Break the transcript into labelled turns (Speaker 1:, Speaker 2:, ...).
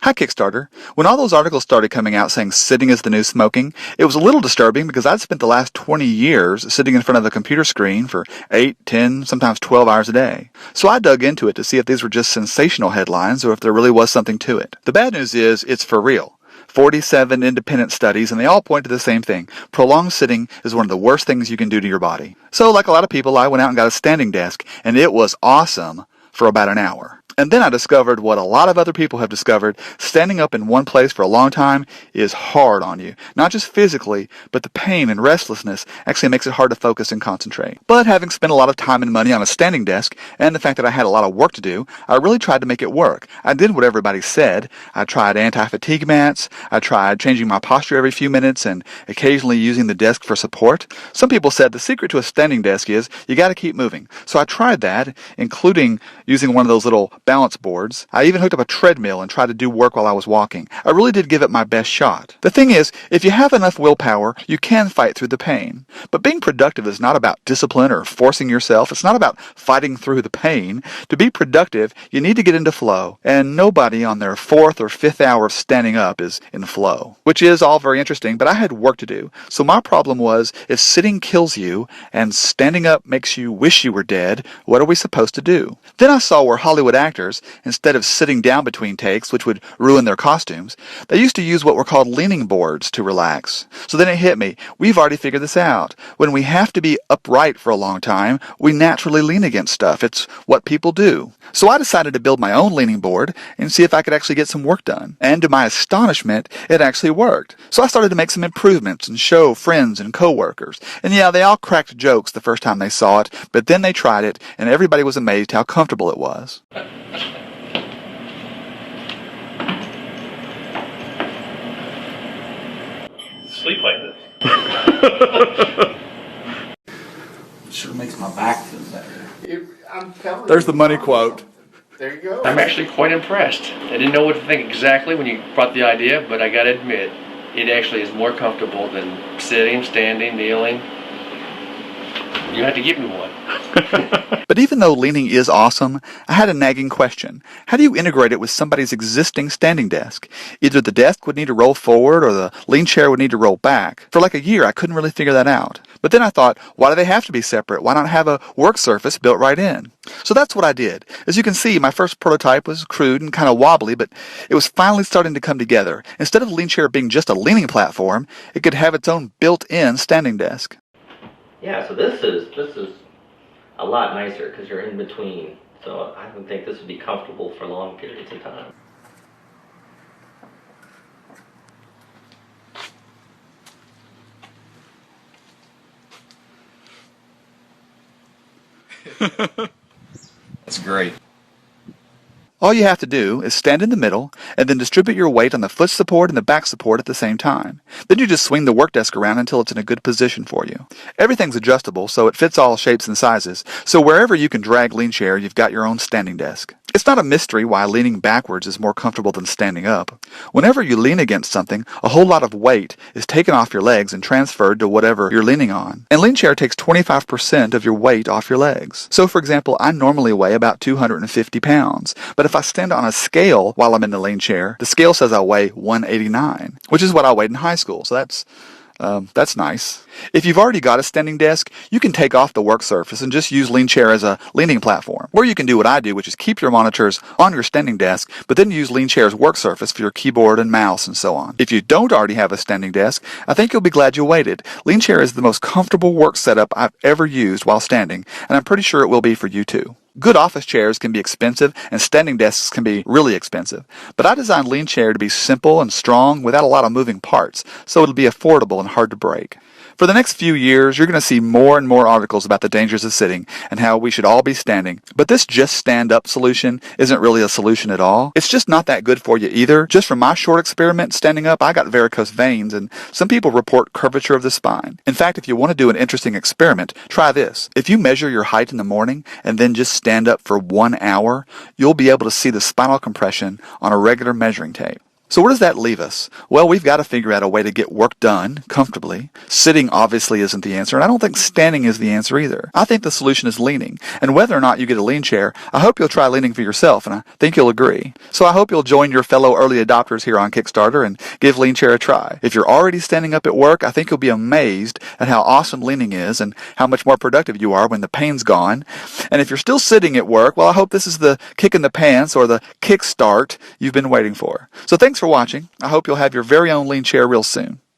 Speaker 1: Hi, Kickstarter. When all those articles started coming out saying sitting is the new smoking, it was a little disturbing because I'd spent the last 20 years sitting in front of a computer screen for 8, 10, sometimes 12 hours a day. So I dug into it to see if these were just sensational headlines or if there really was something to it. The bad news is it's for real. 47 independent studies, and they all point to the same thing. Prolonged sitting is one of the worst things you can do to your body. So, like a lot of people, I went out and got a standing desk, and it was awesome for about an hour. And then I discovered what a lot of other people have discovered. Standing up in one place for a long time is hard on you. Not just physically, but the pain and restlessness actually makes it hard to focus and concentrate. But having spent a lot of time and money on a standing desk, and the fact that I had a lot of work to do, I really tried to make it work. I did what everybody said. I tried anti-fatigue mats. I tried changing my posture every few minutes and occasionally using the desk for support. Some people said the secret to a standing desk is you got to keep moving. So I tried that, including using one of those little balance boards. I even hooked up a treadmill and tried to do work while I was walking. I really did give it my best shot. The thing is, if you have enough willpower, you can fight through the pain. But being productive is not about discipline or forcing yourself. It's not about fighting through the pain. To be productive, you need to get into flow. And nobody on their 4th or 5th hour of standing up is in flow. Which is all very interesting, but I had work to do. So my problem was, if sitting kills you and standing up makes you wish you were dead, what are we supposed to do? Then I saw where Hollywood actors, instead of sitting down between takes, which would ruin their costumes, they used to use what were called leaning boards to relax. So then it hit me. We've already figured this out. When we have to be upright for a long time, we naturally lean against stuff. It's what people do. So I decided to build my own leaning board and see if I could actually get some work done. And to my astonishment, it actually worked. So I started to make some improvements and show friends and coworkers. And yeah, they all cracked jokes the first time they saw it, but then they tried it and everybody was amazed how comfortable it was.
Speaker 2: Sleep like this.
Speaker 3: Sure makes my back feel better.
Speaker 4: I'm telling
Speaker 1: There's
Speaker 4: you,
Speaker 1: the money quote.
Speaker 4: There you go.
Speaker 2: I'm actually quite impressed. I didn't know what to think exactly when you brought the idea, but I gotta admit, it actually is more comfortable than sitting, standing, kneeling. You have to give me one.
Speaker 1: But even though leaning is awesome, I had a nagging question. How do you integrate it with somebody's existing standing desk? Either the desk would need to roll forward or the LeanChair would need to roll back. For like a year, I couldn't really figure that out. But then I thought, why do they have to be separate? Why not have a work surface built right in? So that's what I did. As you can see, my first prototype was crude and kind of wobbly, but it was finally starting to come together. Instead of LeanChair being just a leaning platform, it could have its own built-in standing desk.
Speaker 5: Yeah, so this is a lot nicer because you're in between. So I would think this would be comfortable for long periods of time.
Speaker 3: That's great.
Speaker 1: All you have to do is stand in the middle and then distribute your weight on the foot support and the back support at the same time. Then you just swing the work desk around until it's in a good position for you. Everything's adjustable, so it fits all shapes and sizes. So wherever you can drag LeanChair, you've got your own standing desk. It's not a mystery why leaning backwards is more comfortable than standing up. Whenever you lean against something, a whole lot of weight is taken off your legs and transferred to whatever you're leaning on. And LeanChair takes 25% of your weight off your legs. So for example, I normally weigh about 250 pounds, but if I stand on a scale while I'm in the LeanChair, the scale says I weigh 189, which is what I weighed in high school, so that's nice. If you've already got a standing desk, you can take off the work surface and just use LeanChair as a leaning platform. Or you can do what I do, which is keep your monitors on your standing desk, but then use LeanChair's work surface for your keyboard and mouse and so on. If you don't already have a standing desk, I think you'll be glad you waited. LeanChair is the most comfortable work setup I've ever used while standing, and I'm pretty sure it will be for you too. Good office chairs can be expensive, and standing desks can be really expensive. But I designed LeanChair to be simple and strong without a lot of moving parts, so it'll be affordable and hard to break. For the next few years, you're going to see more and more articles about the dangers of sitting and how we should all be standing. But this just stand up solution isn't really a solution at all. It's just not that good for you either. Just from my short experiment standing up, I got varicose veins, and some people report curvature of the spine. In fact, if you want to do an interesting experiment, try this. If you measure your height in the morning and then just stand up for 1 hour, you'll be able to see the spinal compression on a regular measuring tape. So where does that leave us? Well, we've got to figure out a way to get work done comfortably. Sitting obviously isn't the answer, and I don't think standing is the answer either. I think the solution is leaning. And whether or not you get a lean chair, I hope you'll try leaning for yourself, and I think you'll agree. So I hope you'll join your fellow early adopters here on Kickstarter and give LeanChair a try. If you're already standing up at work, I think you'll be amazed at how awesome leaning is and how much more productive you are when the pain's gone. And if you're still sitting at work, well, I hope this is the kick in the pants or the kickstart you've been waiting for. So thanks for watching. I hope you'll have your very own LeanChair real soon.